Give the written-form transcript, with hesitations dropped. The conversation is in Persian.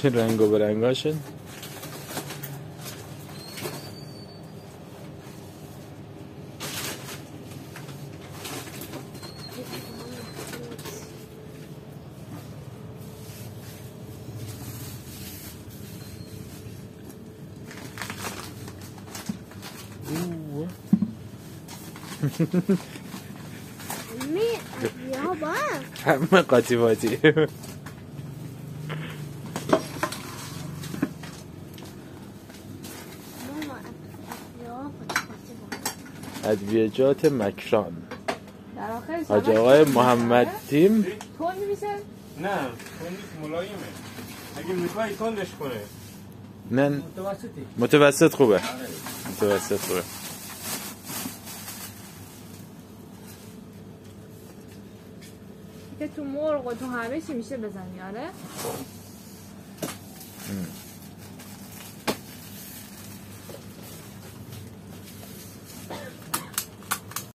چه رنگ و برنگاشن؟ همه قاطی باتی. ادویجات مکران حاج آقای محمد تیم. تون میشه؟ نه تون ملایمه، اگه میخوای تندش کنه. نه متوسط خوبه. متوسط خوبه. که تو مرغ و تو همه چی میشه بزنی. آره